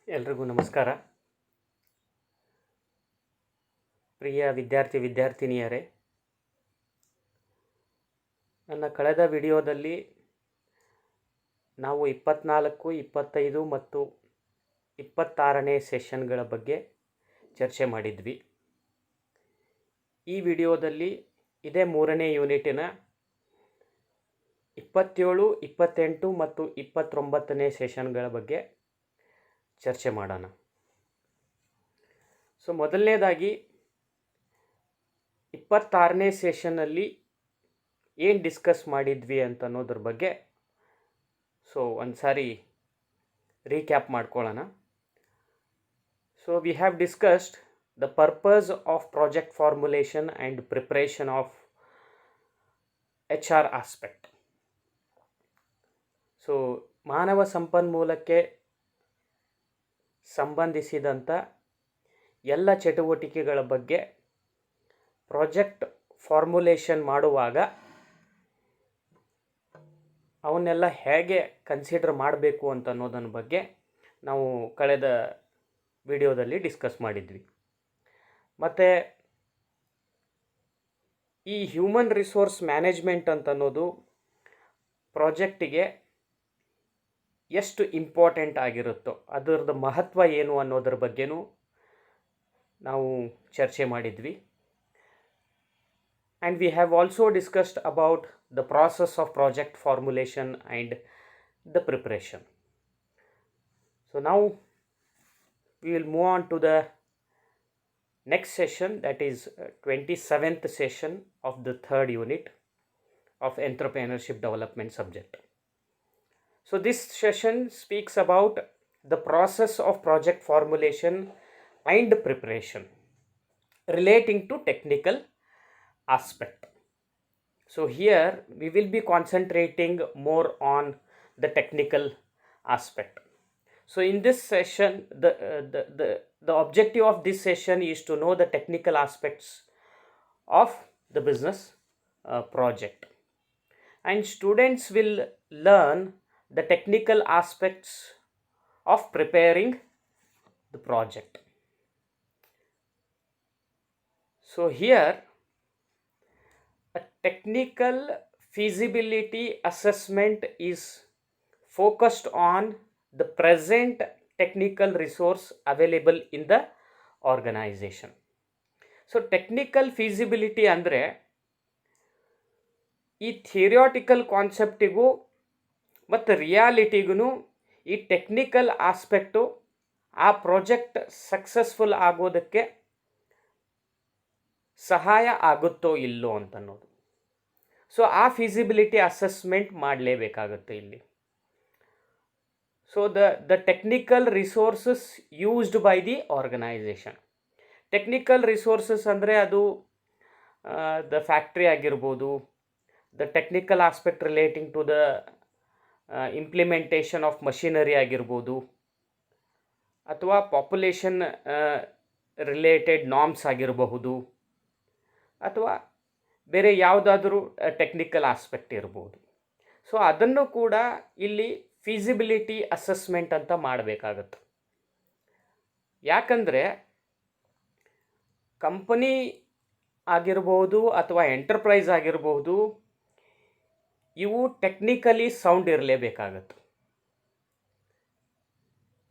ಎಲ್ರಿಗೂ ನಮಸ್ಕಾರ. ಪ್ರಿಯ ವಿದ್ಯಾರ್ಥಿನಿಯರೇ, ನನ್ನ ಕಳೆದ ವಿಡಿಯೋದಲ್ಲಿ ನಾವು 24, 25 ಮತ್ತು 26ನೇ ಸೆಷನ್ಗಳ ಬಗ್ಗೆ ಚರ್ಚೆ ಮಾಡಿದ್ವಿ. ಈ ವಿಡಿಯೋದಲ್ಲಿ ಇದೇ 3ನೇ ಯೂನಿಟಿನ 27, 28 ಮತ್ತು 29ನೇ ಸೆಷನ್ಗಳ ಬಗ್ಗೆ ಚರ್ಚೆ ಮಾಡೋಣ. ಸೊ ಮೊದಲನೇದಾಗಿ 26ನೇ ಸೆಷನ್ನಲ್ಲಿ ಏನು ಡಿಸ್ಕಸ್ ಮಾಡಿದ್ವಿ ಅಂತ ಅನ್ನೋದ್ರ ಬಗ್ಗೆ ಒಂದು ಸಾರಿ ರೀಕ್ಯಾಪ್ ಮಾಡ್ಕೊಳ್ಳೋಣ. So we have discussed the purpose of project formulation and preparation of HR aspect. So ಮಾನವ ಸಂಪನ್ಮೂಲಕ್ಕೆ ಸಂಬಂಧಿಸಿದಂಥ ಎಲ್ಲ ಚಟುವಟಿಕೆಗಳ ಬಗ್ಗೆ ಪ್ರಾಜೆಕ್ಟ್ ಫಾರ್ಮುಲೇಷನ್ ಮಾಡುವಾಗ ಅವನ್ನೆಲ್ಲ ಹೇಗೆ ಕನ್ಸಿಡರ್ ಮಾಡಬೇಕು ಅಂತ ಅನ್ನೋದನ್ನ ಬಗ್ಗೆ ನಾವು ಕಳೆದ ವಿಡಿಯೋದಲ್ಲಿ ಡಿಸ್ಕಸ್ ಮಾಡಿದ್ವಿ. ಮತ್ತು ಈ ಹ್ಯೂಮನ್ ರಿಸೋರ್ಸ್ ಮ್ಯಾನೇಜ್ಮೆಂಟ್ ಅಂತ ಅನ್ನೋದು ಪ್ರಾಜೆಕ್ಟಿಗೆ ಎಷ್ಟು ಇಂಪಾರ್ಟೆಂಟ್ ಆಗಿರುತ್ತೋ ಅದರದ್ದು ಮಹತ್ವ ಏನು ಅನ್ನೋದ್ರ ಬಗ್ಗೆನೂ ನಾವು ಚರ್ಚೆ ಮಾಡಿದ್ವಿ. And we have also discussed about the process of project formulation and the preparation. So now we will move on to the next session, that is 27th session of the 3rd unit of entrepreneurship development subject. So this session speaks about the process of project formulation and preparation relating to technical aspect. So here we will be concentrating more on the technical aspect. So in this session the objective of this session is to know the technical aspects of the business project, and students will learn the technical aspects of preparing the project. So here a technical feasibility assessment is focused on the present technical resource available in the organization. So technical feasibility ಅಂದರೆ ಈ theoretical ಕಾನ್ಸೆಪ್ಟಿಗೂ ಮತ್ತು ರಿಯಾಲಿಟಿಗೂ ಈ technical aspect ಆ project successful ಆಗೋದಕ್ಕೆ ಸಹಾಯ ಆಗುತ್ತೋ ಇಲ್ಲೋ ಅಂತ ಅನ್ನೋದು. ಸೊ ಆ ಫಿಸಿಬಿಲಿಟಿ ಅಸೆಸ್ಮೆಂಟ್ ಮಾಡಲೇಬೇಕಾಗುತ್ತೆ ಇಲ್ಲಿ. So the technical resources used by the organisation. Technical resources ಅಂದರೆ ಅದು ದ ಫ್ಯಾಕ್ಟ್ರಿ ಆಗಿರ್ಬೋದು, the technical aspect relating to the implementation of machinery ಆಗಿರ್ಬೋದು, ಅಥವಾ ಪಾಪ್ಯುಲೇಷನ್ ರಿಲೇಟೆಡ್ ನಾರ್ಮ್ಸ್ ಆಗಿರಬಹುದು, ಅಥವಾ ಬೇರೆ ಯಾವುದಾದ್ರೂ ಟೆಕ್ನಿಕಲ್ ಆಸ್ಪೆಕ್ಟ್ ಇರ್ಬೋದು. ಸೊ ಅದನ್ನು ಕೂಡ ಇಲ್ಲಿ ಫೀಸಿಬಿಲಿಟಿ ಅಸೆಸ್ಮೆಂಟ್ ಅಂತ ಮಾಡಬೇಕಾಗತ್ತೆ. ಯಾಕಂದರೆ ಕಂಪನಿ ಆಗಿರ್ಬೋದು ಅಥವಾ ಎಂಟರ್ಪ್ರೈಸ್ ಆಗಿರ್ಬೋದು, ಇವು ಟೆಕ್ನಿಕಲಿ ಸೌಂಡ್ ಇರಲೇಬೇಕಾಗತ್ತೆ.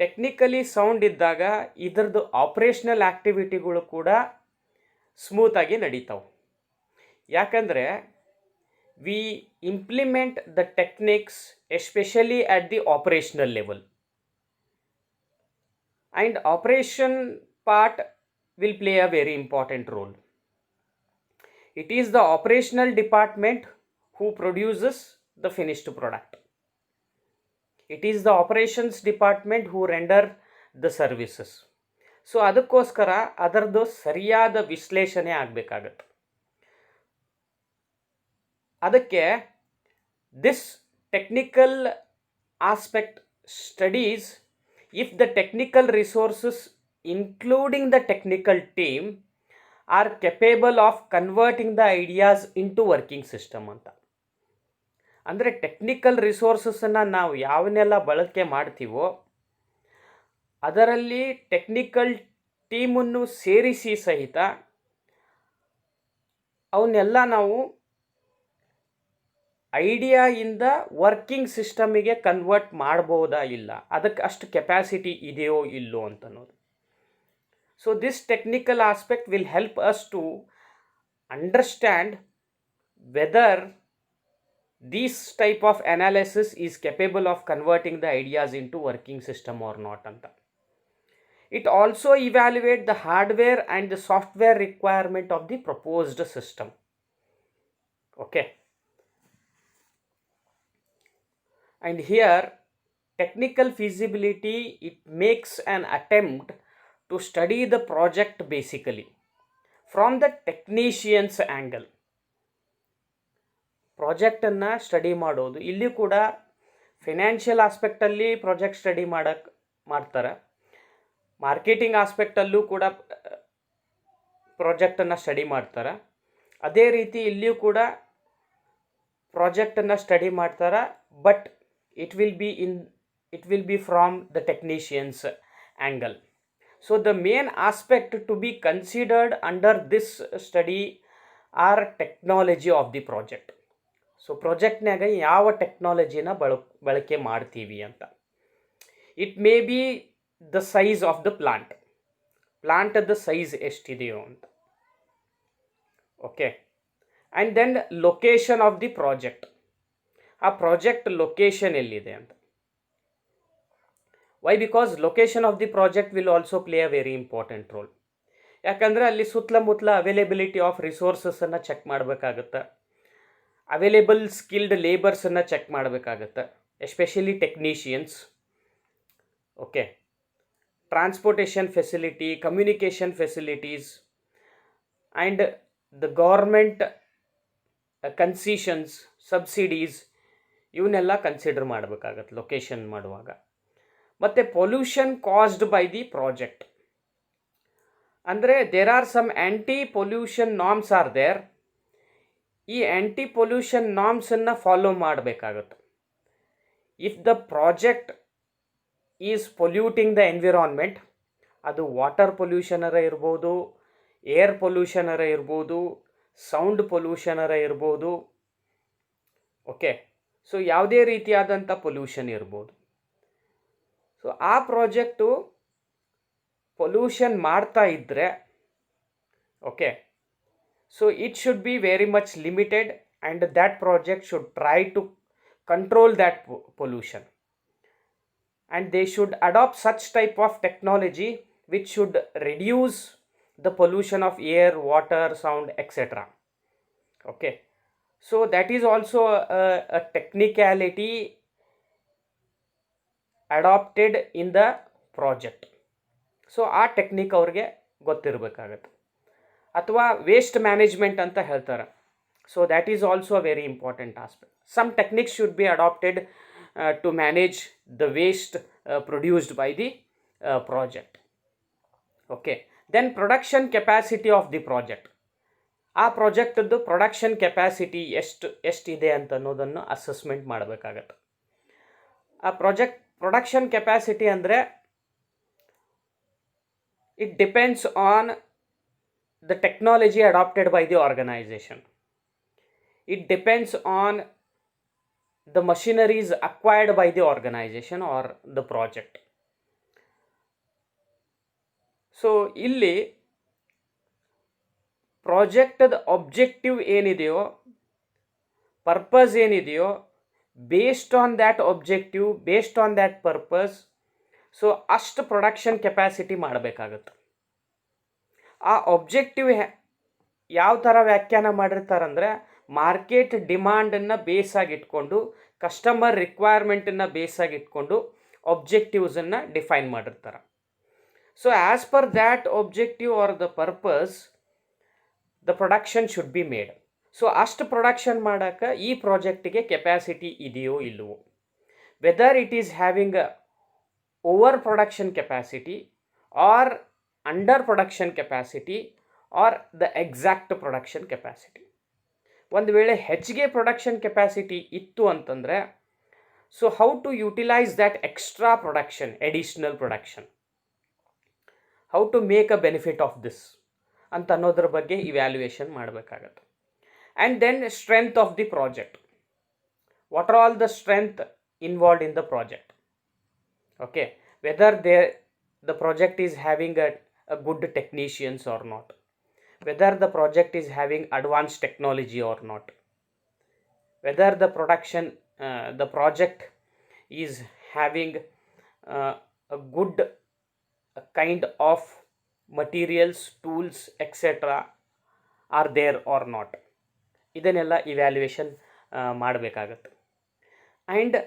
ಟೆಕ್ನಿಕಲಿ ಸೌಂಡ್ ಇದ್ದಾಗ ಇದರದ್ದು ಆಪ್ರೇಷನಲ್ ಆ್ಯಕ್ಟಿವಿಟಿಗಳು ಕೂಡ ಸ್ಮೂತಾಗಿ ನಡೀತಾವೆ. ಯಾಕಂದರೆ we implement the techniques especially at the operational level, and operation part will play a very important role. It is the operational department who produces the finished product. It is the operations department who render the services. So ಅದಕ್ಕೋಸ್ಕರ ಅದರದ್ದು ಸರಿಯಾದ ವಿಶ್ಲೇಷಣೆ ಆಗಬೇಕಾಗತ್ತೆ. ಅದಕ್ಕೆ this technical aspect studies if the technical resources including the technical team are capable of converting the ideas into working system ಅಂತ. ಅಂದರೆ technical ರಿಸೋರ್ಸಸನ್ನು ನಾವು ಯಾವನ್ನೆಲ್ಲ ಬಳಕೆ ಮಾಡ್ತೀವೋ ಅದರಲ್ಲಿ ಟೆಕ್ನಿಕಲ್ ಟೀಮನ್ನು ಸೇರಿಸಿ ಸಹಿತ ಅವನ್ನೆಲ್ಲ ನಾವು ಐಡಿಯಾಯಿಂದ ವರ್ಕಿಂಗ್ ಸಿಸ್ಟಮಿಗೆ ಕನ್ವರ್ಟ್ ಮಾಡ್ಬೋದಾ ಇಲ್ಲ, ಅದಕ್ಕೆ ಅಷ್ಟು ಕೆಪ್ಯಾಸಿಟಿ ಇದೆಯೋ ಇಲ್ಲೋ ಅಂತನ್ನೋದು. So this technical aspect will help us to understand whether this type of analysis is capable of converting the ideas into working system or not anta. It also evaluate the hardware and the software requirement of the proposed system. Okay, and here technical feasibility, it makes an attempt to study the project basically from the technician's angle. ಪ್ರಾಜೆಕ್ಟನ್ನು study ಮಾಡೋದು, ಇಲ್ಲಿ ಕೂಡ financial ಆಸ್ಪೆಕ್ಟಲ್ಲಿ project study ಮಾಡ್ತಾರೆ, marketing ಆಸ್ಪೆಕ್ಟಲ್ಲೂ ಕೂಡ ಪ್ರಾಜೆಕ್ಟನ್ನು study ಮಾಡ್ತಾರೆ. ಅದೇ ರೀತಿ ಇಲ್ಲಿಯೂ ಕೂಡ ಪ್ರಾಜೆಕ್ಟನ್ನು ಸ್ಟಡಿ ಮಾಡ್ತಾರೆ, but it will be from the technician's angle. So the main aspect to be considered under this study are technology of the project. So ಪ್ರಾಜೆಕ್ಟ್ನಾಗ ಯಾವ ಟೆಕ್ನಾಲಜಿನ ಬಳಕೆ ಮಾಡ್ತೀವಿ ಅಂತ. It may be the size of the ಪ್ಲಾಂಟದ size ಎಷ್ಟಿದೆಯೋ ಅಂತ. Okay, and then location of the project, ಆ ಪ್ರಾಜೆಕ್ಟ್ ಲೊಕೇಶನ್ ಎಲ್ಲಿದೆ ಅಂತ. Why? Because location of the project will also play a very important role. ಯಾಕಂದರೆ ಅಲ್ಲಿ ಸುತ್ತಮುತ್ತಲ ಅವೈಲೇಬಿಲಿಟಿ ಆಫ್ ರಿಸೋರ್ಸಸನ್ನು ಚೆಕ್ ಮಾಡಬೇಕಾಗುತ್ತೆ, ಅವೈಲೇಬಲ್ ಸ್ಕಿಲ್ಡ್ ಲೇಬರ್ಸನ್ನು ಚೆಕ್ ಮಾಡಬೇಕಾಗತ್ತೆ, especially technicians. Okay, transportation facility, communication facilities and the government concessions, subsidies, ಇವನ್ನೆಲ್ಲ consider ಮಾಡಬೇಕಾಗತ್ತೆ location ಮಾಡುವಾಗ. ಮತ್ತು pollution caused by the project, ಅಂದರೆ there are some anti pollution norms are there. ಈ ಆ್ಯಂಟಿ pollution ನಾರ್ಮ್ಸನ್ನು follow ಮಾಡಬೇಕಾಗುತ್ತೆ. If the project is polluting the environment, ಅದು water ಪೊಲ್ಯೂಷನರ ಇರ್ಬೋದು, air ಪೊಲ್ಯೂಷನರ ಇರ್ಬೋದು, ಸೌಂಡ್ ಪೊಲ್ಯೂಷನರ ಇರ್ಬೋದು. ಓಕೆ, ಸೊ ಯಾವುದೇ ರೀತಿಯಾದಂಥ ಪೊಲ್ಯೂಷನ್ ಇರ್ಬೋದು. ಸೊ ಆ ಪ್ರಾಜೆಕ್ಟು ಪೊಲ್ಯೂಷನ್ ಮಾಡ್ತಾ ಇದ್ದರೆ, okay, so it should be very much limited and that project should try to control that pollution, and they should adopt such type of technology which should reduce the pollution of air, water, sound, etc. Okay, so that is also a technicality adopted in the project. So ಆ technique ಅವ್ರಿಗೆ ಗೊತ್ತಿರಬೇಕಾಗತ್ತೆ. ಅಥವಾ waste management ಅಂತ ಹೇಳ್ತಾರೆ. So that is also a very important aspect. Some techniques should be adopted to manage the waste produced by the project. Okay, then production capacity of the project. ಆ ಪ್ರಾಜೆಕ್ಟದ್ದು production capacity ಎಷ್ಟಿದೆ ಅಂತ ಅನ್ನೋದನ್ನು assessment ಮಾಡಬೇಕಾಗತ್ತೆ. ಆ production capacity ಅಂದರೆ it depends on the technology adopted by the organization. It depends on the machineries acquired by the organization or the project. So ಇಲ್ಲಿ ಪ್ರಾಜೆಕ್ಟದ objective ಏನಿದೆಯೋ, ಪರ್ಪಸ್ ಏನಿದೆಯೋ, based on that objective, based on that purpose, so ಅಷ್ಟು production capacity ಮಾಡಬೇಕಾಗುತ್ತೆ. ಆ objective ಯಾವ ಥರ ವ್ಯಾಖ್ಯಾನ ಮಾಡಿರ್ತಾರಂದರೆ, market ಡಿಮಾಂಡನ್ನು ಬೇಸಾಗಿಟ್ಕೊಂಡು, customer ರಿಕ್ವೈರ್ಮೆಂಟನ್ನು ಬೇಸಾಗಿಟ್ಕೊಂಡು ಆಬ್ಜೆಕ್ಟಿವ್ಸನ್ನು define ಮಾಡಿರ್ತಾರೆ. So as per that objective are the purpose the production should be made. So ಅಷ್ಟು ಪ್ರೊಡಕ್ಷನ್ ಮಾಡೋಕ್ಕೆ ಈ ಪ್ರಾಜೆಕ್ಟಿಗೆ ಕೆಪ್ಯಾಸಿಟಿ ಇದೆಯೋ ಇಲ್ಲವೋ, whether it is having a over production capacity R under production capacity are the exact production capacity. ಒಂದು ವೇಳೆ ಹೆಚ್ಚಿಗೆ production capacity ಇತ್ತು ಅಂತಂದರೆ, so how to utilise that extra production, additional production. How to make a benefit of this ಅಂತ ಅನ್ನೋದ್ರ ಬಗ್ಗೆ evaluation ಮಾಡಬೇಕಾಗತ್ತೆ. And then strength of the project. What are all the strength involved in the project. Okay, whether the project is having a good technicians or not, whether the project is having advanced technology or not, whether the the project is having a good kind of materials, tools, etc. are there or not. ಇದನ್ನೆಲ್ಲ evaluation ಮಾಡಬೇಕಾಗತ್ತೆ. And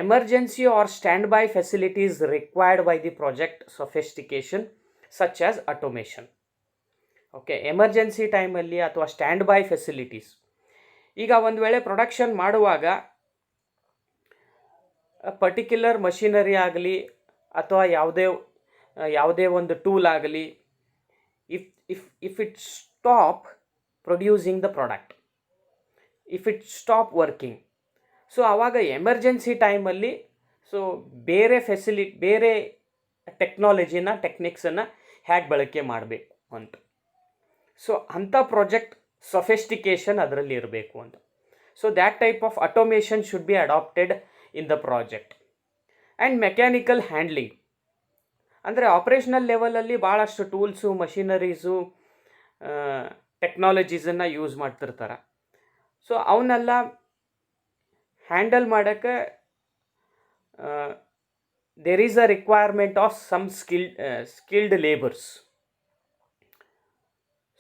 emergency or standby facilities required by the project sophistication such as automation. Okay, emergency ಟೈಮಲ್ಲಿ ಅಥವಾ stand by facilities. ಈಗ ಒಂದು ವೇಳೆ production ಮಾಡುವಾಗ particular machinery ಆಗಲಿ ಅಥವಾ ಯಾವುದೇ ಒಂದು ಟೂಲ್ ಆಗಲಿ, if it stop producing the product, if it stop working, so ಆವಾಗ ಎಮರ್ಜೆನ್ಸಿ ಟೈಮಲ್ಲಿ ಸೊ ಬೇರೆ ಟೆಕ್ನಾಲಜಿನ ಟೆಕ್ನಿಕ್ಸನ್ನು ಹೇಗೆ ಬಳಕೆ ಮಾಡಬೇಕು ಅಂತ. ಸೊ ಅಂಥ ಪ್ರಾಜೆಕ್ಟ್ ಸೊಫಿಸ್ಟಿಕೇಷನ್ ಅದರಲ್ಲಿ ಇರಬೇಕು ಅಂತ. So that type of automation should be adapted in the project. And mechanical handling ಅಂದರೆ ಆಪ್ರೇಷನಲ್ ಲೆವೆಲಲ್ಲಿ ಭಾಳಷ್ಟು ಟೂಲ್ಸು, ಮಷಿನರೀಸು, ಟೆಕ್ನಾಲಜೀಸನ್ನು ಯೂಸ್ ಮಾಡ್ತಿರ್ತಾರೆ. ಸೊ ಅವನ್ನೆಲ್ಲ ಹ್ಯಾಂಡಲ್ ಮಾಡೋಕ್ಕೆ there is a requirement of some skilled labours.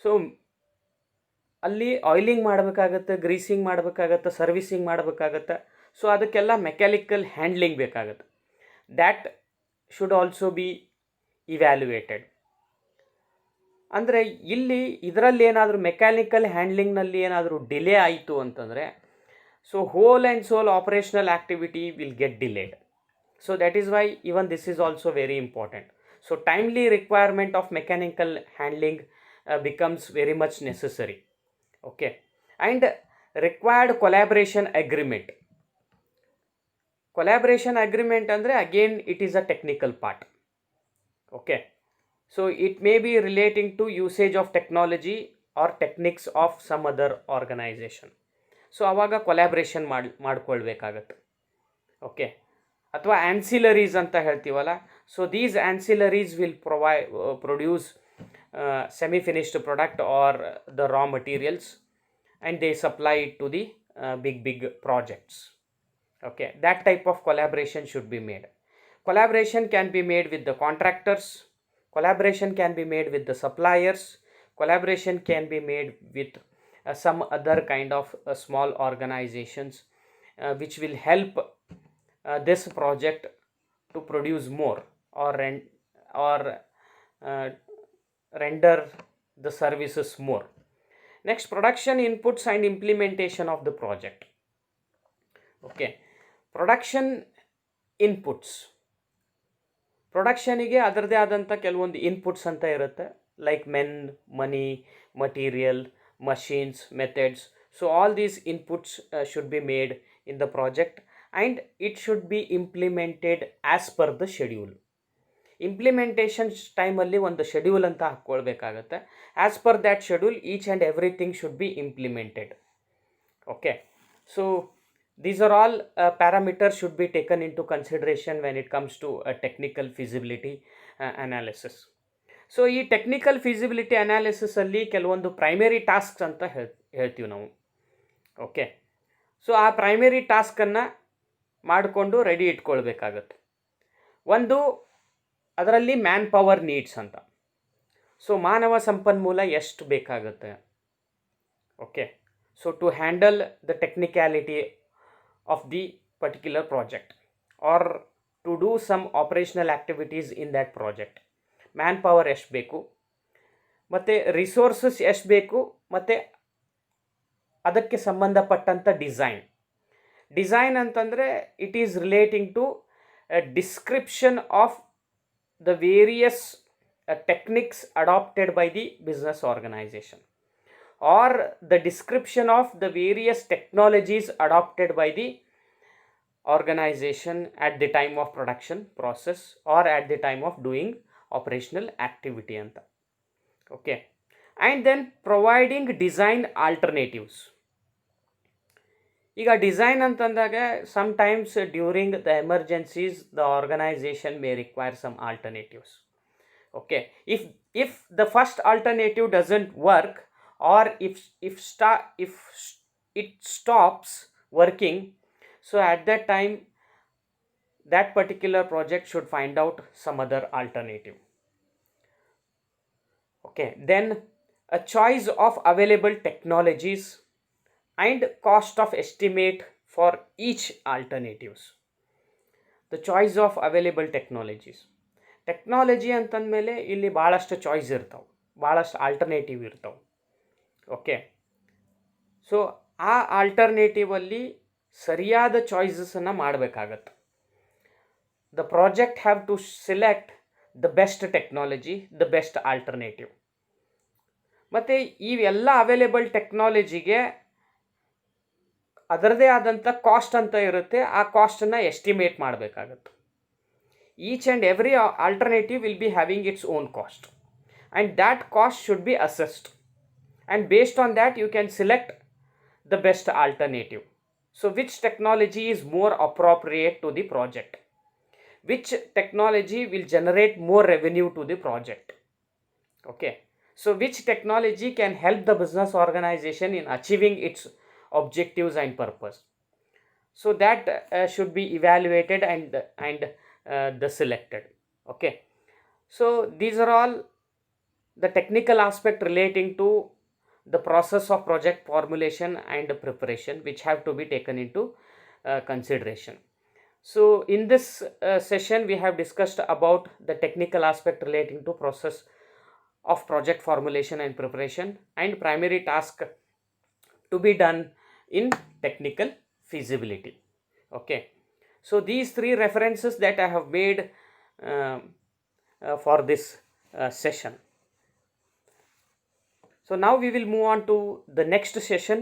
So ಅಲ್ಲಿ ಆಯಿಲಿಂಗ್ ಮಾಡಬೇಕಾಗತ್ತೆ, ಗ್ರೀಸಿಂಗ್ ಮಾಡಬೇಕಾಗತ್ತೆ, ಸರ್ವಿಸಿಂಗ್ ಮಾಡಬೇಕಾಗತ್ತೆ. ಸೊ ಅದಕ್ಕೆಲ್ಲ ಮೆಕ್ಯಾನಿಕಲ್ ಹ್ಯಾಂಡ್ಲಿಂಗ್ ಬೇಕಾಗತ್ತೆ. That should also be evaluated. ಅಂದರೆ ಇದರಲ್ಲಿ ಏನಾದರೂ ಮೆಕ್ಯಾನಿಕಲ್ ಹ್ಯಾಂಡ್ಲಿಂಗ್ನಲ್ಲಿ ಏನಾದರೂ ಡಿಲೇ ಆಯಿತು ಅಂತಂದರೆ, so whole and sole operational activity will get delayed. So that is why even this is also very important. So timely requirement of mechanical handling becomes very much necessary. Okay, and required collaboration agreement. Collaboration agreement andre again it is a technical part. Okay, so it may be relating to usage of technology or techniques of some other organization. So ಆವಾಗ collaboration ಮಾಡ್ಕೊಳ್ಬೇಕಾಗತ್ತೆ. Okay, ಅಥವಾ ancillaries ಅಂತ ಹೇಳ್ತೀವಲ್ಲ. So these ancillaries will produce semi finished product or the raw materials and they supply it to the big projects. Okay, that type of collaboration should be made. Collaboration can be made with the contractors, collaboration can be made with the suppliers, collaboration can be made with some other kind of small organizations which will help this project to produce more or render the services more. Next, production inputs and implementation of the project. Okay, production inputs. ಪ್ರೊಡಕ್ಷನಿಗೆ ಅದರದೇ ಆದಂಥ ಕೆಲವೊಂದು inputs ಅಂತ ಇರುತ್ತೆ, like money, material, machines, methods. So all these inputs should be made in the project and it should be implemented as per the schedule. Implementation ಟೈಮಲ್ಲಿ ಒಂದು schedule ಅಂತ ಹಾಕ್ಕೊಳ್ಬೇಕಾಗತ್ತೆ. As per that schedule each and everything should be implemented. Okay, so these are all parameters should be taken into consideration when it comes to a technical feasibility analysis. So ಈ technical feasibility ಅನಾಲಿಸಿಸಲ್ಲಿ ಕೆಲವೊಂದು primary tasks ಅಂತ ಹೇಳ್ತೀವಿ ನಾವು. Okay, so ಆ primary ಟಾಸ್ಕನ್ನು ಮಾಡಿಕೊಂಡು ready ಇಟ್ಕೊಳ್ಬೇಕಾಗತ್ತೆ. ಒಂದು ಅದರಲ್ಲಿ ಮ್ಯಾನ್ ಪವರ್ ನೀಡ್ಸ್ ಅಂತ. ಸೊ ಮಾನವ ಸಂಪನ್ಮೂಲ ಎಷ್ಟು ಬೇಕಾಗುತ್ತೆ. Okay, so to handle the technicality of the particular project or to do some operational activities in that project. Manpower ಎಷ್ಟು ಬೇಕು, ಮತ್ತು ರಿಸೋರ್ಸಸ್ ಎಷ್ಟು ಬೇಕು, ಮತ್ತು ಅದಕ್ಕೆ ಸಂಬಂಧಪಟ್ಟಂಥ ಡಿಸೈನ್ ಅಂತಂದರೆ it is relating to description of the various techniques adopted by the business organisation or the description of the various technologies adopted by the organization at the time of production process or at the time of doing operational activity anta. Okay, and then providing design alternatives. ಈಗ design ಅಂತಂದಾಗ sometimes during the emergencies the organization may require some alternatives. Okay, if the first alternative doesn't work, or if it stops working, so at that time that particular project should find out some other alternative. Okay, then a choice of available technologies and cost of estimate for each alternatives. The choice of available technologies. Technology ಅಂತಂದಮೇಲೆ ಇಲ್ಲಿ ಭಾಳಷ್ಟು choice ಇರ್ತಾವೆ, ಭಾಳಷ್ಟು alternative ಇರ್ತಾವೆ. Okay, so ಆ ಆಲ್ಟರ್ನೇಟಿವಲ್ಲಿ ಸರಿಯಾದ ಚಾಯ್ಸಸನ್ನು ಮಾಡಬೇಕಾಗತ್ತೆ. The project have to select the best technology, the best alternative. ಮತ್ತು ಇವೆಲ್ಲ ಅವೈಲೇಬಲ್ ಟೆಕ್ನಾಲಜಿಗೆ ಅದರದೇ ಆದಂಥ ಕಾಸ್ಟ್ ಅಂತ ಇರುತ್ತೆ, ಆ ಕಾಸ್ಟನ್ನು ಎಸ್ಟಿಮೇಟ್ ಮಾಡಬೇಕಾಗತ್ತೆ. Each and every alternative will be having its own cost, and that cost should be assessed, and based on that you can select the best alternative. So which technology is more appropriate to the project, which technology will generate more revenue to the project. Okay, so which technology can help the business organization in achieving its objectives and purpose. So that should be evaluated and the selected. Okay, so these are all the technical aspect relating to the process of project formulation and preparation, which have to be taken into consideration. So in this session we have discussed about the technical aspect relating to process of project formulation and preparation, and primary task to be done in technical feasibility. Okay, so these three references that I have made for this session. So now we will move on to the next session.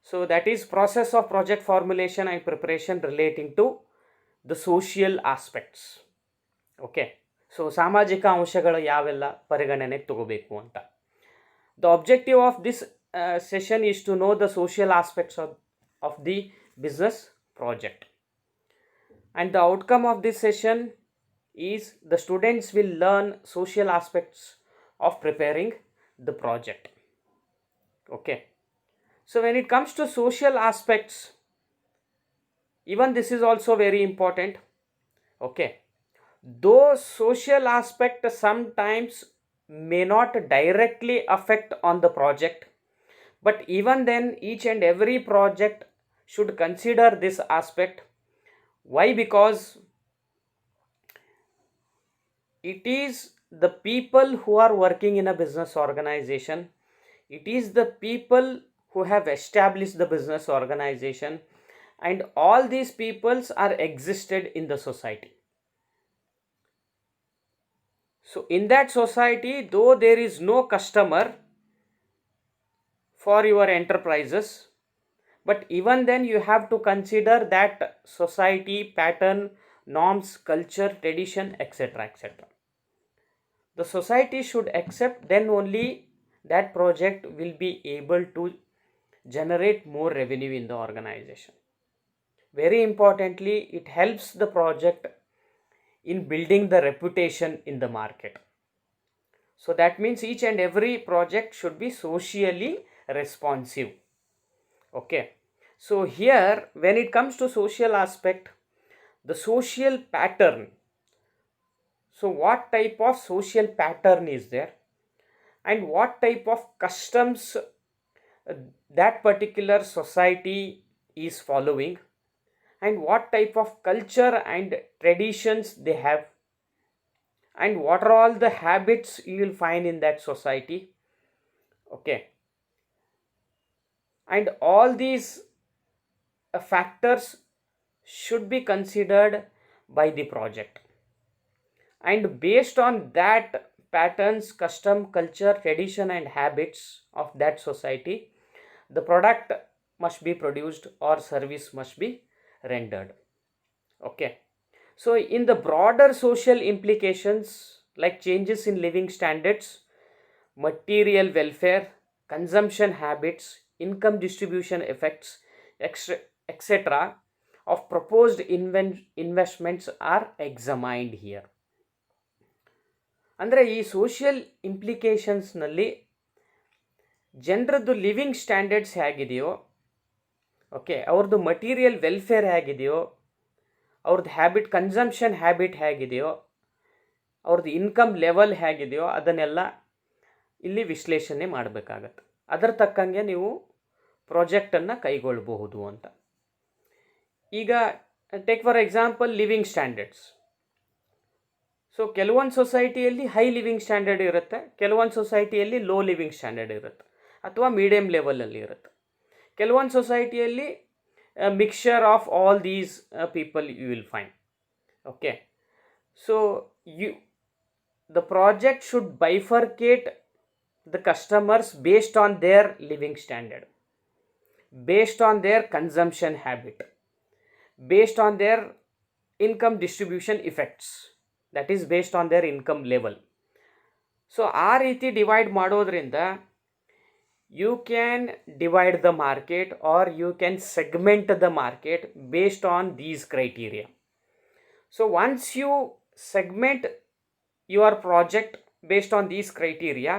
So that is process of project formulation and preparation relating to the social aspects. Okay, so ಸಾಮಾಜಿಕ ಅಂಶಗಳು ಯಾವೆಲ್ಲ ಪರಿಗಣನೆಗೆ ತಗೋಬೇಕು ಅಂತ. The objective of this session is to know the social aspects of the business project, and the outcome of this session is the students will learn social aspects of preparing the project. Okay, so when it comes to social aspects, even this is also very important. Okay, though social aspect sometimes may not directly affect on the project, but even then each and every project should consider this aspect. Why? Because it is the people who are working in a business organization, it is the people who have established the business organization, and all these peoples are existed in the society. So in that society, though there is no customer for your enterprises, but even then you have to consider that society, pattern, norms, culture, tradition, etc., etc. The society should accept, then only that project will be able to generate more revenue in the organization. Very importantly, it helps the project in building the reputation in the market. So that means each and every project should be socially responsive. Okay, so here when it comes to social aspect, the social pattern, so what type of social pattern is there, and what type of customs that particular society is following, and what type of culture and traditions they have, and what are all the habits you will find in that society. Okay, and all these factors should be considered by the project, and based on that patterns, custom, culture, tradition and habits of that society, the product must be produced or service must be rendered. Okay, so in the broader social implications, like changes in living standards, material welfare, consumption habits, income distribution effects, etc., of proposed investments are examined here. ಅಂದರೆ ಈ social ಇಂಪ್ಲಿಕೇಶನ್ಸ್ನಲ್ಲಿ ಜನರದ್ದು living standards ಹೇಗಿದೆಯೋ, okay, ಅವ್ರದ್ದು material welfare ಹೇಗಿದೆಯೋ, ಅವ್ರದ್ದು habit, consumption habit ಹೇಗಿದೆಯೋ, ಅವ್ರದ್ದು income level ಹೇಗಿದೆಯೋ ಅದನ್ನೆಲ್ಲ ಇಲ್ಲಿ ವಿಶ್ಲೇಷಣೆ ಮಾಡಬೇಕಾಗತ್ತೆ. ಅದರ ತಕ್ಕಂಗೆ ನೀವು ಪ್ರಾಜೆಕ್ಟನ್ನು ಕೈಗೊಳ್ಳಬಹುದು ಅಂತ. ಈಗ take for example living standards. So ಕೆಲವೊಂದು ಸೊಸೈಟಿಯಲ್ಲಿ ಹೈ ಲಿವಿಂಗ್ ಸ್ಟ್ಯಾಂಡರ್ಡ್ ಇರುತ್ತೆ, ಕೆಲವೊಂದು ಸೊಸೈಟಿಯಲ್ಲಿ ಲೋ ಲಿವಿಂಗ್ ಸ್ಟ್ಯಾಂಡರ್ಡ್ ಇರುತ್ತೆ ಅಥವಾ ಮೀಡಿಯಮ್ ಲೆವೆಲಲ್ಲಿ ಇರುತ್ತೆ. ಕೆಲವೊಂದು ಸೊಸೈಟಿಯಲ್ಲಿ mixture of all these people you will find. Okay, so the project should bifurcate the customers based on their living standard, based on their consumption habit, based on their income distribution effects, that is based on their income level. So ಆ ರೀತಿ divide ಮಾಡೋದ್ರಿಂದ you can divide the market or you can segment the market based on these criteria. So once you segment your project based on these criteria,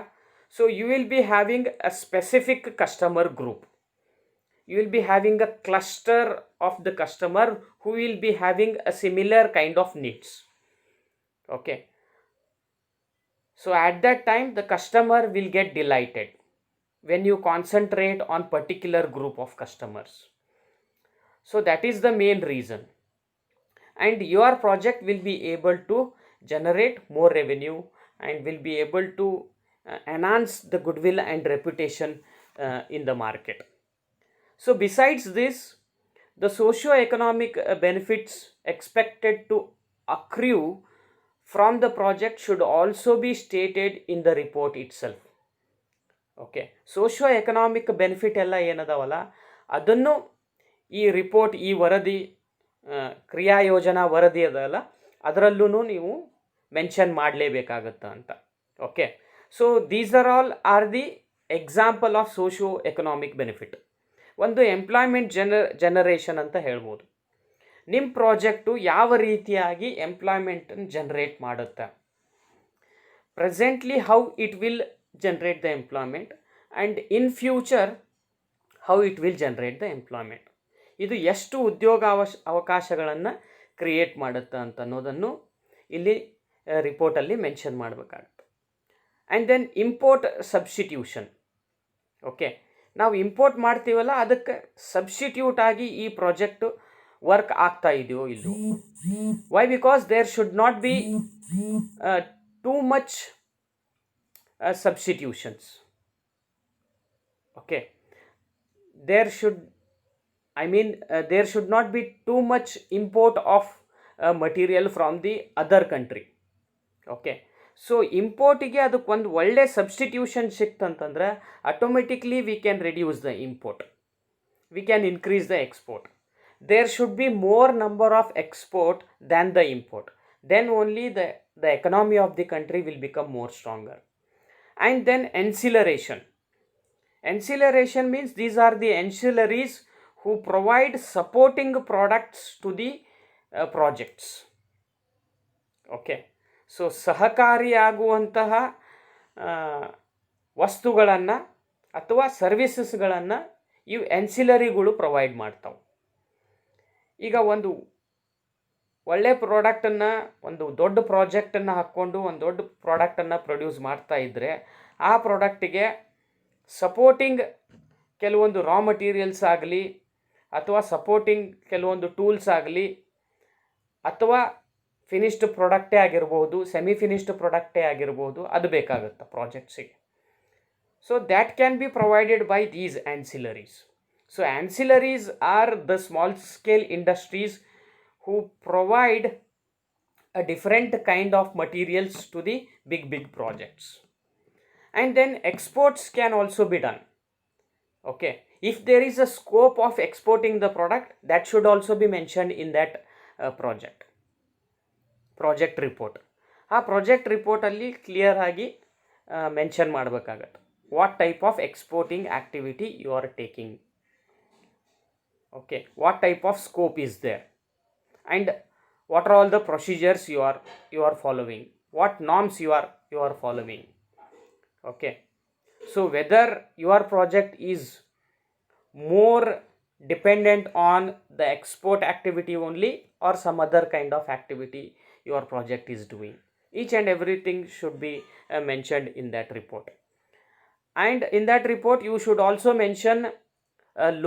so you will be having a specific customer group, you will be having a cluster of the customer who will be having a similar kind of needs. Okay, so at that time the customer will get delighted when you concentrate on particular group of customers. So that is the main reason, and your project will be able to generate more revenue and will be able to enhance the goodwill and reputation in the market. So besides this, the socio-economic benefits expected to accrue from the project should also be stated in the report itself. Okay, socio economic benefit ಎಲ್ಲ ಏನದಾವಲ್ಲ ಅದನ್ನು ಈ report, ಈ ವರದಿ, ಕ್ರಿಯಾ ಯೋಜನಾ ವರದಿ ಅದಲ್ಲ ಅದರಲ್ಲೂ ನೀವು ಮೆನ್ಷನ್ ಮಾಡಲೇಬೇಕಾಗತ್ತೆ ಅಂತ. Okay, so these are the example of socio economic benefit. ಒಂದು ಎಂಪ್ಲಾಯ್ಮೆಂಟ್ ಜನರೇಷನ್ ಅಂತ ಹೇಳ್ಬೋದು. ನಿಮ್ಮ ಪ್ರಾಜೆಕ್ಟು ಯಾವ ರೀತಿಯಾಗಿ ಎಂಪ್ಲಾಯ್ಮೆಂಟನ್ನು ಜನರೇಟ್ ಮಾಡುತ್ತೆ, presently how it will generate the employment, and in future how it will generate the employment. ಇದು ಎಷ್ಟು ಉದ್ಯೋಗ ಅವಕಾಶಗಳನ್ನು ಕ್ರಿಯೇಟ್ ಮಾಡುತ್ತೆ ಅಂತ ಅನ್ನೋದನ್ನು ಇಲ್ಲಿ ರಿಪೋರ್ಟಲ್ಲಿ ಮೆನ್ಷನ್ ಮಾಡಬೇಕಾಗುತ್ತೆ. And then import substitution. Okay, ನಾವು ಇಂಪೋರ್ಟ್ ಮಾಡ್ತೀವಲ್ಲ ಅದಕ್ಕೆ ಸಬ್ಸ್ಟಿಟ್ಯೂಟ್ ಆಗಿ ಈ ಪ್ರಾಜೆಕ್ಟು ವರ್ಕ್ ಆಗ್ತಾ ಇದೆಯೋ ಇಲ್ಲೋ. Why? Because there should not be too much substitutions. Okay, there should not be too much import of material from the other country. Okay, so ಇಂಪೋರ್ಟಿಗೆ ಅದಕ್ಕೆ ಒಂದು ಒಳ್ಳೆ ಸಬ್ಸ್ಟಿಟ್ಯೂಷನ್ ಸಿಕ್ತಂತಂದ್ರೆ automatically we can reduce the import, we can increase the export. There should be more number of export than the import, then only the economy of the country will become more stronger. And then ancillation. Ancillation means these are the ancillaries who provide supporting products to the projects. Okay, so ಸಹಕಾರಿಯಾಗುವಂತಹ ವಸ್ತುಗಳನ್ನು ಅಥವಾ ಸರ್ವಿಸಸ್ಗಳನ್ನು ಇವು ಆನ್ಸಿಲರಿಗಳು provide ಮಾಡ್ತಾವೆ. ಈಗ ಒಂದು ಒಳ್ಳೆ ಪ್ರಾಡಕ್ಟನ್ನು, ಒಂದು ದೊಡ್ಡ ಪ್ರಾಜೆಕ್ಟನ್ನು ಹಾಕ್ಕೊಂಡು ಒಂದು ದೊಡ್ಡ ಪ್ರಾಡಕ್ಟನ್ನು ಪ್ರೊಡ್ಯೂಸ್ ಮಾಡ್ತಾ ಇದ್ದರೆ ಆ ಪ್ರಾಡಕ್ಟಿಗೆ ಸಪೋರ್ಟಿಂಗ್ ಕೆಲವೊಂದು ರಾ ಮಟೀರಿಯಲ್ಸ್ ಆಗಲಿ ಅಥವಾ ಸಪೋರ್ಟಿಂಗ್ ಕೆಲವೊಂದು ಟೂಲ್ಸ್ ಆಗಲಿ ಅಥವಾ ಫಿನಿಶ್ಡ್ ಪ್ರಾಡಕ್ಟೇ ಆಗಿರ್ಬೋದು, ಸೆಮಿ ಫಿನಿಶ್ಡ್ ಪ್ರಾಡಕ್ಟೇ ಆಗಿರ್ಬೋದು, ಅದು ಬೇಕಾಗುತ್ತೆ ಪ್ರಾಜೆಕ್ಟ್ಸಿಗೆ. So that can be provided by these ancillaries. So ancillaries are the small scale industries who provide a different kind of materials to the big projects. And then exports can also be done. Okay, if there is a scope of exporting the product, that should also be mentioned in that project report. ಆ project ರಿಪೋರ್ಟಲ್ಲಿ clear ಆಗಿ mention ಮಾಡಬೇಕಾಗತ್ತೆ. What type of exporting activity you are taking, okay, what type of scope is there, and what are all the procedures you are following, what norms you are following. Okay, so whether your project is more dependent on the export activity only or some other kind of activity your project is doing, each and everything should be mentioned in that report. And in that report you should also mention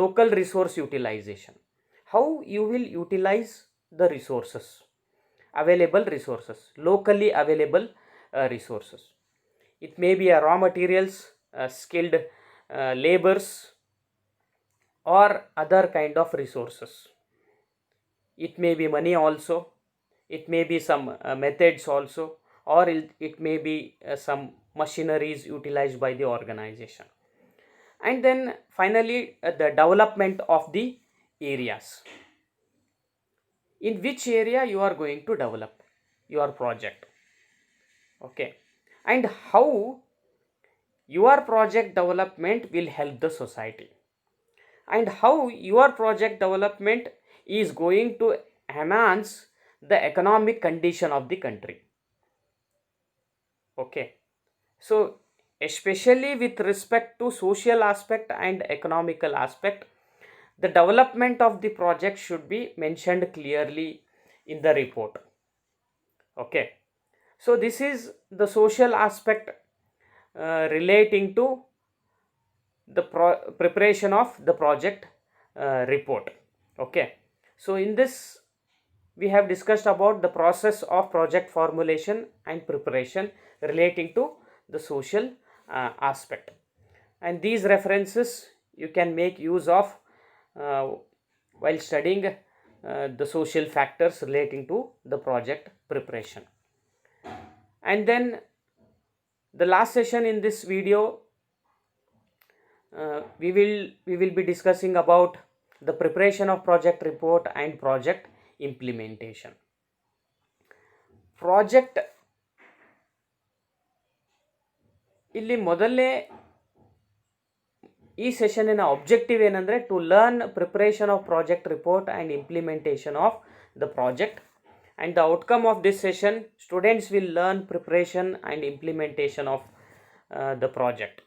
local resource utilization, how you will utilize the resources, available resources, locally available resources. It may be a raw materials, skilled labors, or other kind of resources. It may be money also, it may be some methods also, or it may be some machineries utilized by the organization. And then finally the development of the areas, in which area you are going to develop your project. Okay, and how your project development will help the society, and how your project development is going to enhance the economic condition of the country. Okay, so especially with respect to social aspect and economical aspect, the development of the project should be mentioned clearly in the report. Okay, so this is the social aspect relating to the preparation of the project report. Okay, so in this we have discussed about the process of project formulation and preparation relating to the social aspect, and these references you can make use of while studying the social factors relating to the project preparation. And then the last session in this video, we will be discussing about the preparation of project report and project implementation. Project ಇಲ್ಲಿ ಮೊದಲನೇ ಈ ಸೆಷನ್ನಿನ objective ಏನಂದರೆ to learn preparation of project report and implementation of the project, and the outcome of this session students will learn preparation and implementation of the project.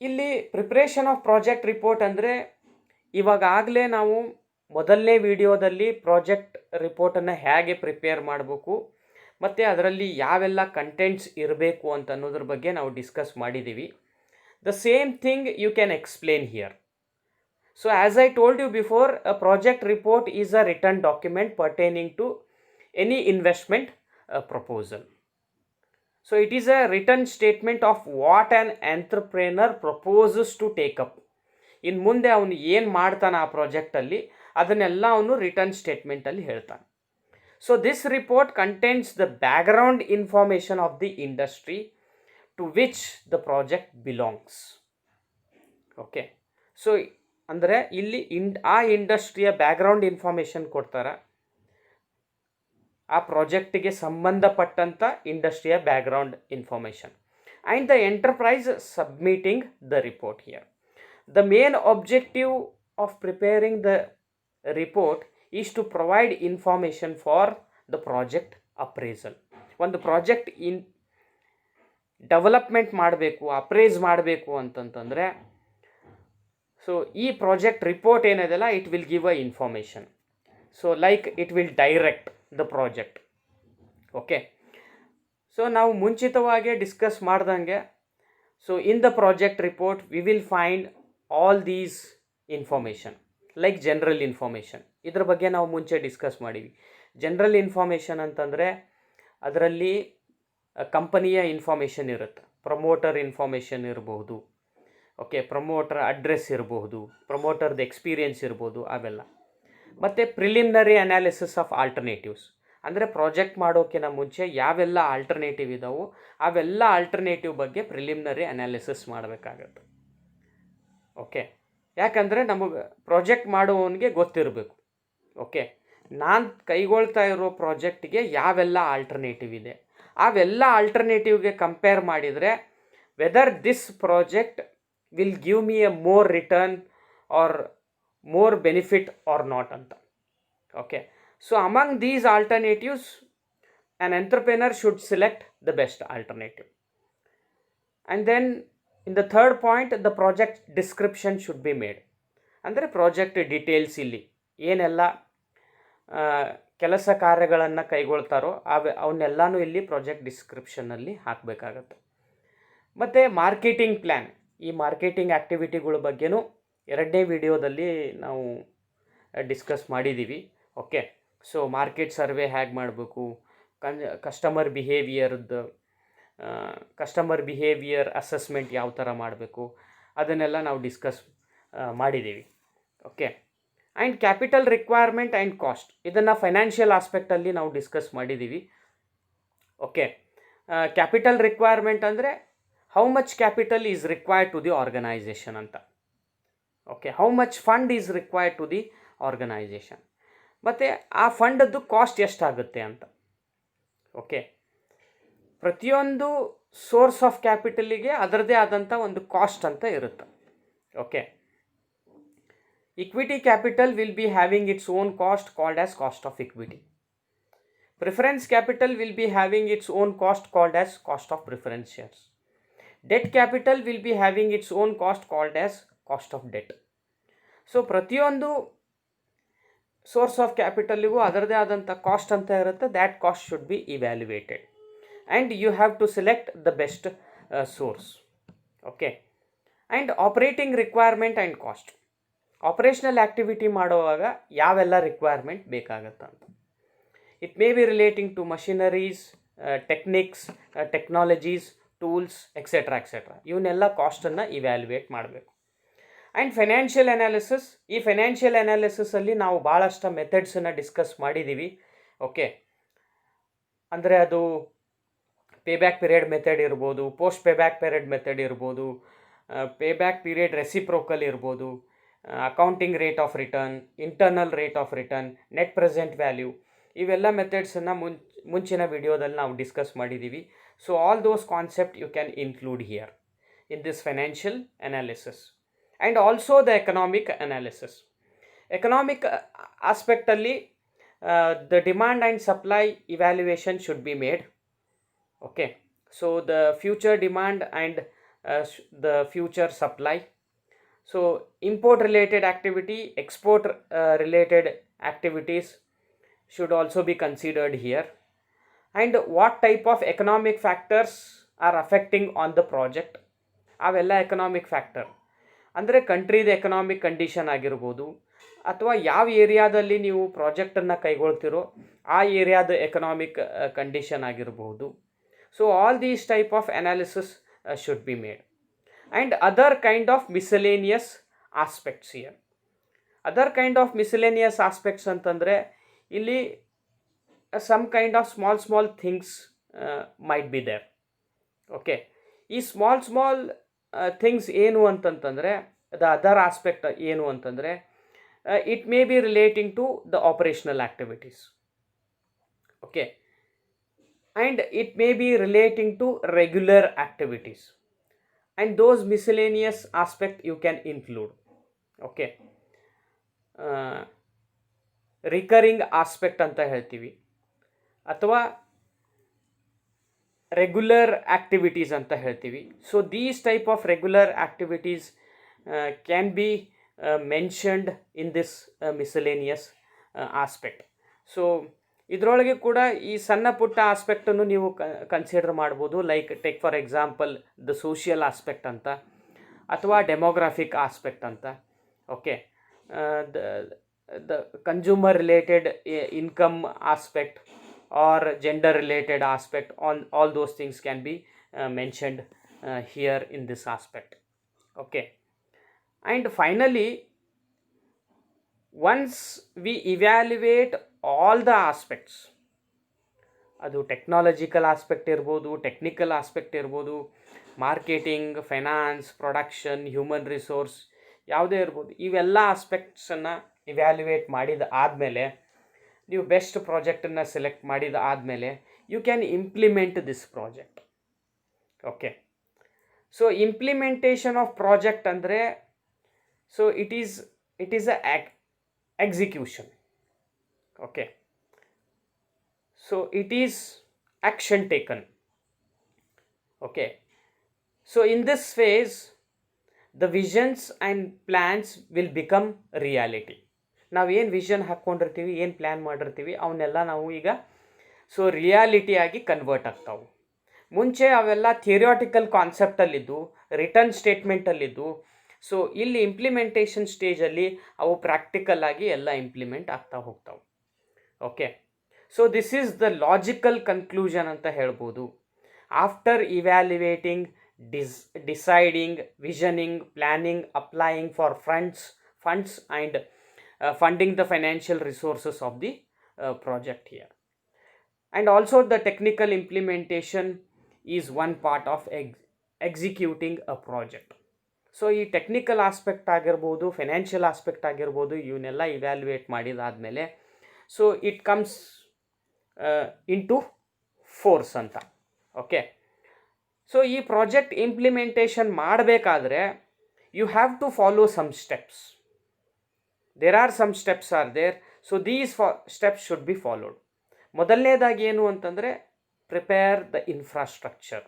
ಇಲ್ಲಿ preparation of project report ಅಂದರೆ ಇವಾಗಲೇ ನಾವು ಮೊದಲನೇ ವಿಡಿಯೋದಲ್ಲಿ project ರಿಪೋರ್ಟನ್ನು ಹೇಗೆ prepare ಮಾಡಬೇಕು ಮತ್ತು ಅದರಲ್ಲಿ ಯಾವೆಲ್ಲ ಕಂಟೆಂಟ್ಸ್ ಇರಬೇಕು ಅಂತ ಅನ್ನೋದ್ರ ಬಗ್ಗೆ ನಾವು ಡಿಸ್ಕಸ್ ಮಾಡಿದ್ದೀವಿ. The same thing you can explain here. So as I told you before, a project report is a written document pertaining to any investment proposal. So it is a written statement of what an entrepreneur proposes to take up. In ಮುಂದೆ ಅವನು ಏನು ಮಾಡ್ತಾನೆ ಆ ಪ್ರಾಜೆಕ್ಟಲ್ಲಿ ಅದನ್ನೆಲ್ಲ ಅವನು return ಸ್ಟೇಟ್ಮೆಂಟಲ್ಲಿ ಹೇಳ್ತಾನೆ. So this report contains the background information of the industry to which the project belongs. Okay, so ಅಂದರೆ ಇಲ್ಲಿ ಆ ಇಂಡಸ್ಟ್ರಿಯ ಬ್ಯಾಕ್ಗ್ರೌಂಡ್ ಇನ್ಫಾರ್ಮೇಷನ್ ಕೊಡ್ತಾರೆ, ಆ ಪ್ರಾಜೆಕ್ಟಿಗೆ ಸಂಬಂಧಪಟ್ಟಂಥ ಇಂಡಸ್ಟ್ರಿಯ background information, and the enterprise submitting the report here. The main objective of preparing the report is to provide information for the project appraisal. ಒಂದು project development ಮಾಡಬೇಕು, ಅಪ್ರೈಸ್ ಮಾಡಬೇಕು ಅಂತಂತಂದರೆ ಸೊ ಈ ಪ್ರಾಜೆಕ್ಟ್ ರಿಪೋರ್ಟ್ ಏನಿದೆಲ್ಲ it will give a information. So like it will direct the project. Okay, so ನಾವು ಮುಂಚಿತವಾಗಿ discuss ಮಾಡ್ದಂಗೆ so in the project report we will find all these information like general information. ಇದ್ರ ಬಗ್ಗೆ ನಾವು ಮುಂಚೆ discuss ಮಾಡೀವಿ. General information ಅಂತಂದರೆ ಅದರಲ್ಲಿ ಕಂಪನಿಯ ಇನ್ಫಾರ್ಮೇಷನ್ ಇರುತ್ತೆ, ಪ್ರಮೋಟರ್ ಇನ್ಫಾರ್ಮೇಷನ್ ಇರಬಹುದು, ಓಕೆ, ಪ್ರಮೋಟರ್ ಅಡ್ರೆಸ್ ಇರಬಹುದು, ಪ್ರಮೋಟರ್ದು ಎಕ್ಸ್ಪೀರಿಯನ್ಸ್ ಇರ್ಬೋದು, ಅವೆಲ್ಲ. ಮತ್ತು ಪ್ರಿಲಿಮಿನರಿ ಅನಾಲಿಸಿಸ್ ಆಫ್ ಆಲ್ಟರ್ನೇಟಿವ್ಸ್, ಅಂದರೆ ಪ್ರಾಜೆಕ್ಟ್ ಮಾಡೋಕ್ಕಿಂತ ಮುಂಚೆ ಯಾವೆಲ್ಲ ಆಲ್ಟರ್ನೇಟಿವ್ ಇದ್ದಾವೋ ಅವೆಲ್ಲ ಆಲ್ಟರ್ನೇಟಿವ್ ಬಗ್ಗೆ ಪ್ರಿಲಿಮಿನರಿ ಅನಾಲಿಸಿಸ್ ಮಾಡಬೇಕಾಗತ್ತೆ. ಓಕೆ, ಯಾಕಂದರೆ ನಮಗೆ ಪ್ರಾಜೆಕ್ಟ್ ಮಾಡುವವನಿಗೆ ಗೊತ್ತಿರಬೇಕು. ಓಕೆ, ನಾನು ಕೈಗೊಳ್ತಾ ಇರೋ ಪ್ರಾಜೆಕ್ಟ್ಗೆ ಯಾವೆಲ್ಲ ಆಲ್ಟರ್ನೇಟಿವ್ ಇದೆ, ಅವೆಲ್ಲ ಆಲ್ಟರ್ನೇಟಿವ್ಗೆ ಕಂಪೇರ್ ಮಾಡಿದರೆ whether this project will give me a more return or more benefit or not ಅಂತ. Okay, so among these alternatives an entrepreneur should select the best alternative. And then in the third point, the project description should be made. ಅಂದರೆ project details ಇಲ್ಲಿ ಏನೆಲ್ಲ ಕೆಲಸ ಕಾರ್ಯಗಳನ್ನು ಕೈಗೊಳ್ತಾರೋ ಅವನ್ನೆಲ್ಲನೂ ಇಲ್ಲಿ project ಡಿಸ್ಕ್ರಿಪ್ಷನ್ನಲ್ಲಿ ಹಾಕಬೇಕಾಗತ್ತೆ. ಮತ್ತು marketing plan, ಈ ಮಾರ್ಕೆಟಿಂಗ್ ಆ್ಯಕ್ಟಿವಿಟಿಗಳ ಬಗ್ಗೆನೂ 2ನೇ ವಿಡಿಯೋದಲ್ಲಿ ನಾವು ಡಿಸ್ಕಸ್ ಮಾಡಿದ್ದೀವಿ. ಓಕೆ, ಸೊ ಮಾರ್ಕೆಟ್ ಸರ್ವೆ ಹೇಗೆ ಮಾಡಬೇಕು, ಕಸ್ಟಮರ್ ಬಿಹೇವಿಯರ್ ಅಸೆಸ್ಮೆಂಟ್ ಯಾವ ಥರ ಮಾಡಬೇಕು, ಅದನ್ನೆಲ್ಲ ನಾವು ಡಿಸ್ಕಸ್ ಮಾಡಿದ್ದೀವಿ. Okay, and capital requirement and cost, ಇದನ್ನು ಫೈನಾನ್ಷಿಯಲ್ ಆಸ್ಪೆಕ್ಟಲ್ಲಿ ನಾವು ಡಿಸ್ಕಸ್ ಮಾಡಿದ್ದೀವಿ. ಓಕೆ, ಕ್ಯಾಪಿಟಲ್ ರಿಕ್ವೈರ್ಮೆಂಟ್ ಅಂದರೆ how much capital is required to the organisation ಅಂತ. Okay, how much fund is required to the organisation, ಮತ್ತು ಆ ಫಂಡದ್ದು ಕಾಸ್ಟ್ ಎಷ್ಟಾಗುತ್ತೆ ಅಂತ. ಓಕೆ, ಪ್ರತಿಯೊಂದು ಸೋರ್ಸ್ ಆಫ್ ಕ್ಯಾಪಿಟಲಿಗೆ ಅದರದೇ ಆದಂಥ ಒಂದು ಕಾಸ್ಟ್ ಅಂತ ಇರುತ್ತೆ. Okay, equity capital will be having its own cost called as cost of equity. Preference capital will be having its own cost called as cost of preference shares. Debt capital will be having its own cost called as cost of debt. So ಪ್ರತಿಯೊಂದು source of ಕ್ಯಾಪಿಟಲಿಗೂ ಅದರದೇ ಆದಂಥ cost ಅಂತ ಇರುತ್ತೆ. That cost should be evaluated and you have to select the best source. Okay, and operating requirement and cost, operational activity ಮಾಡುವಾಗ ಯಾವೆಲ್ಲ requirement ಬೇಕಾಗತ್ತೆ ಅಂತ. It may be relating to machineries, techniques, technologies, tools etcetera etcetera. ಇವನ್ನೆಲ್ಲ ಕಾಸ್ಟನ್ನು evaluate ಮಾಡಬೇಕು. And financial analysis, ಈ financial ಅನಾಲಿಸಿಸಲ್ಲಿ ನಾವು ಭಾಳಷ್ಟು ಮೆಥಡ್ಸನ್ನು ಡಿಸ್ಕಸ್ ಮಾಡಿದ್ದೀವಿ. ಓಕೆ, ಅಂದರೆ ಅದು ಪೇಬ್ಯಾಕ್ ಪೀರಿಯಡ್ ಮೆಥಡ್ ಇರ್ಬೋದು, ಪೋಸ್ಟ್ ಪೇಬ್ಯಾಕ್ ಪೀರಿಯಡ್ ಮೆಥಡ್ ಇರ್ಬೋದು, ಪೇಬ್ಯಾಕ್ ಪೀರಿಯಡ್ ರೆಸಿಪ್ರೋಕಲ್ ಇರ್ಬೋದು, accounting rate of return, internal rate of return, net present value, ಇವೆಲ್ಲ ಮೆಥಡ್ಸನ್ನು ಮುಂಚಿನ ವಿಡಿಯೋದಲ್ಲಿ ನಾವು ಡಿಸ್ಕಸ್ ಮಾಡಿದ್ದೀವಿ. So all those concept you can include here in this financial analysis. And also the economic analysis. Economic ಆಸ್ಪೆಕ್ಟಲ್ಲಿ the demand and supply evaluation should be made. Okay, so the future demand and the future supply. So import related activity, export related activities should also be considered here. And what type of economic factors are affecting on the project, ಅವೆಲ್ಲ economic factor ಅಂದರೆ ಕಂಟ್ರಿದು economic condition ಆಗಿರ್ಬೋದು, ಅಥವಾ ಯಾವ ಏರಿಯಾದಲ್ಲಿ ನೀವು ಪ್ರಾಜೆಕ್ಟನ್ನು ಕೈಗೊಳ್ತಿರೋ ಆ ಏರಿಯಾದ ಎಕನಾಮಿಕ್ ಕಂಡೀಷನ್ ಆಗಿರಬಹುದು. So all these type of analysis should be made. And other kind of miscellaneous aspects here. Other kind of miscellaneous aspects ಅಂತಂದರೆ ಇಲ್ಲಿ some kind of small things might be there. Okay, ಈ small things ಏನು ಅಂತಂತಂದರೆ, the other aspect ಏನು ಅಂತಂದರೆ, it may be relating to the operational activities. Okay, and it may be relating to regular activities, and those miscellaneous aspect you can include. Okay, recurring aspect ಅಂತ ಹೇಳ್ತೀವಿ, ಅಥವಾ regular activities ಅಂತ ಹೇಳ್ತೀವಿ. So these type of regular activities can be mentioned in this miscellaneous aspect. So ಇದರೊಳಗೆ ಕೂಡ ಈ ಸಣ್ಣ ಪುಟ್ಟ ಆಸ್ಪೆಕ್ಟನ್ನು ನೀವು ಕನ್ಸಿಡರ್ ಮಾಡ್ಬೋದು. Like take for example the social aspect ಅಂತ, ಅಥವಾ ಡೆಮೋಗ್ರಾಫಿಕ್ ಆಸ್ಪೆಕ್ಟ್ ಅಂತ. Okay, the consumer related income aspect or gender related aspect, all those things can be mentioned here in this aspect. Okay, and finally, once we evaluate all the aspects, ಅದು technological aspect ಇರ್ಬೋದು, technical aspect ಇರ್ಬೋದು, marketing, finance, production, human resource ಯಾವುದೇ ಇರ್ಬೋದು, ಇವೆಲ್ಲ ಆಸ್ಪೆಕ್ಟ್ಸನ್ನು evaluate ಮಾಡಿದ ಆದಮೇಲೆ ನೀವು best ಪ್ರಾಜೆಕ್ಟನ್ನು select ಮಾಡಿದ ಆದಮೇಲೆ you can implement this project. Okay, so implementation of project ಅಂದರೆ so it is a execution. Okay, so it is action taken. Okay, so in this phase the visions and plans will become reality. ನಾವು ಏನು vision ಹಾಕ್ಕೊಂಡಿರ್ತೀವಿ, ಏನು plan ಮಾಡಿರ್ತೀವಿ, ಅವನ್ನೆಲ್ಲ ನಾವು ಈಗ so reality ಆಗಿ convert ಆಗ್ತಾವೆ. ಮುಂಚೆ ಅವೆಲ್ಲ ಥಿಯೋರಿಟಿಕಲ್ ಕಾನ್ಸೆಪ್ಟಲ್ಲಿದ್ದು, ರಿಟರ್ನ್ ಸ್ಟೇಟ್ಮೆಂಟಲ್ಲಿದ್ದು, ಸೊ ಇಲ್ಲಿ ಇಂಪ್ಲಿಮೆಂಟೇಷನ್ ಸ್ಟೇಜಲ್ಲಿ ಅವು ಪ್ರಾಕ್ಟಿಕಲ್ ಆಗಿ ಎಲ್ಲ ಇಂಪ್ಲಿಮೆಂಟ್ ಆಗ್ತಾ ಹೋಗ್ತಾವೆ. Okay, so this is the logical conclusion ಅಂತ ಹೇಳ್ಬೋದು. After evaluating, deciding, visioning, planning, applying for funds and funding the financial resources of the project here. And also the technical implementation is one part of executing a project. So ಈ technical aspect ಆಗಿರ್ಬೋದು, financial aspect ಆಗಿರ್ಬೋದು, ಇವನ್ನೆಲ್ಲ evaluate ಮಾಡಿದಾದಮೇಲೆ so it comes into force ಅಂತ. Okay, so ಈ project implementation ಮಾಡಬೇಕಾದ್ರೆ you have to follow some steps. There are some steps are there, so these steps should be followed. ಮೊದಲನೇದಾಗಿ ಏನು ಅಂತಂದರೆ prepare the infrastructure.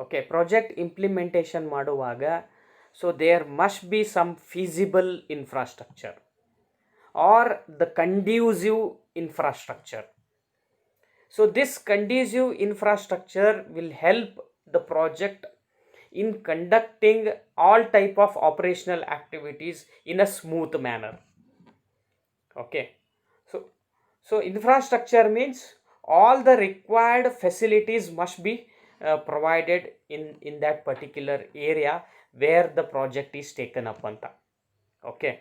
Okay, project implementation ಮಾಡುವಾಗ so there must be some feasible infrastructure or the conducive infrastructure. So this conducive infrastructure will help the project in conducting all type of operational activities in a smooth manner. Okay, so infrastructure means all the required facilities must be provided in that particular area where the project is taken up anta. Okay,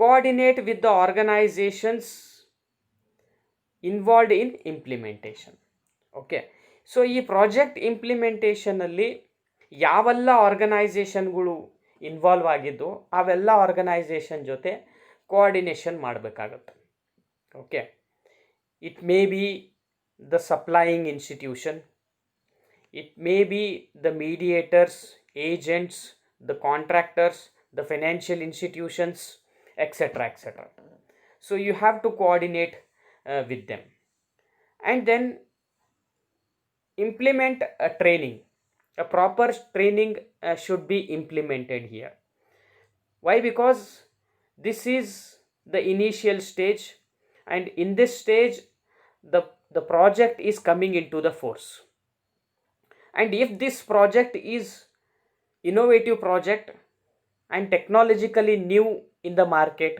coordinate with the organizations involved in implementation. Okay, so ಈ project ಇಂಪ್ಲಿಮೆಂಟೇಷನಲ್ಲಿ ಯಾವೆಲ್ಲ ಆರ್ಗನೈಸೇಷನ್ಗಳು involve ಆಗಿದ್ದು ಅವೆಲ್ಲ organisation ಜೊತೆ coordination ಮಾಡಬೇಕಾಗತ್ತೆ. Okay, it may be the supplying institution, it may be the mediators, agents, the contractors, the financial institutions, etcetera etcetera. So you have to coordinate with them, and then implement a training. A proper training should be implemented here. Why? Because this is the initial stage, and in this stage the project is coming into the force. And if this project is innovative project and technologically new in the market,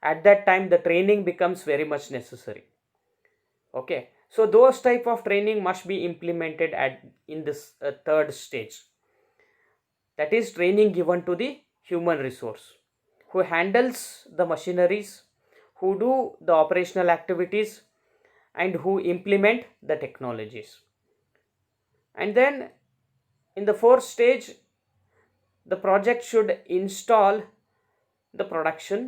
at that time the training becomes very much necessary. Okay, so those type of training must be implemented in this third stage. That is training given to the human resource who handles the machineries, who do the operational activities, and who implement the technologies. And then in the fourth stage the project should install the production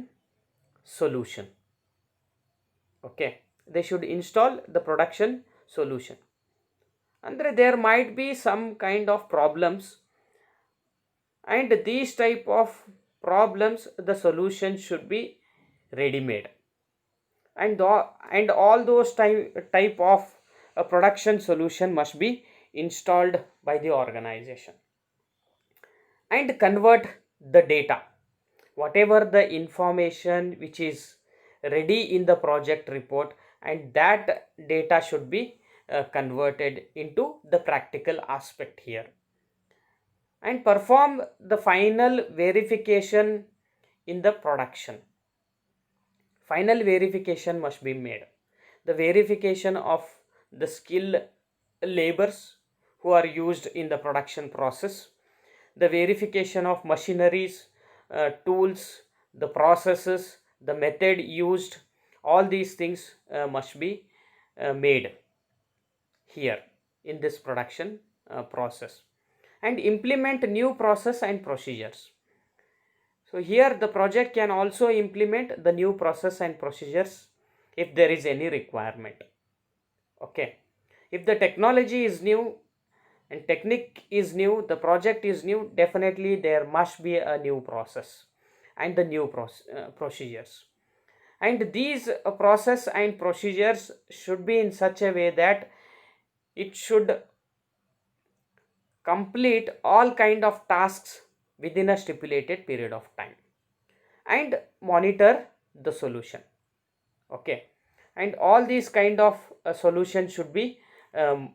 solution. Okay, they should install the production solution. Andre there might be some kind of problems, and these type of problems the solution should be ready made, and all those type of production solution must be installed by the organization. And convert the data, whatever the information which is ready in the project report, and that data should be converted into the practical aspect here. And perform the final verification in the production. Final verification must be made. The verification of the skilled labors who are used in the production process, the verification of machineries, tools, the processes, the method used, all these things must be made here in this production process. And implement new process and procedures. So So here the project can also implement the new process and procedures if there is any requirement. Okay, if the technology is new and technique is new, the project is new, definitely there must be a new process and the new procedures. And these process and procedures should be in such a way that it should complete all kind of tasks within a stipulated period of time and monitor the solution. Okay, and all these kind of solutions should be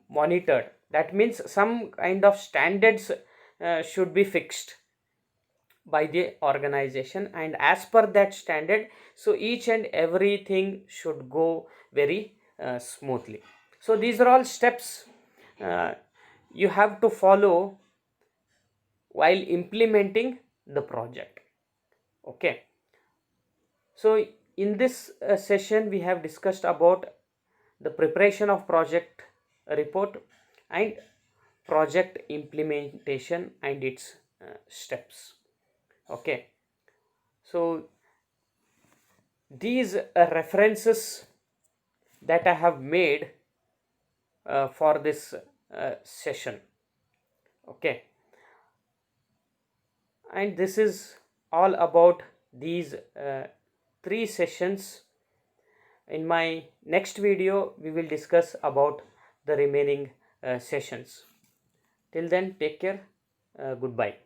monitored. That means some kind of standards should be fixed by the organization, and as per that standard, so each and everything should go very smoothly. So these are all steps uh, you have to follow while implementing the project. Okay, so in this session we have discussed about the preparation of project report and project implementation and its steps. Okay, so these references that I have made for this session. Okay, and this is all about these three sessions. In my next video we will discuss about the remaining sessions. Till then, take care. Goodbye.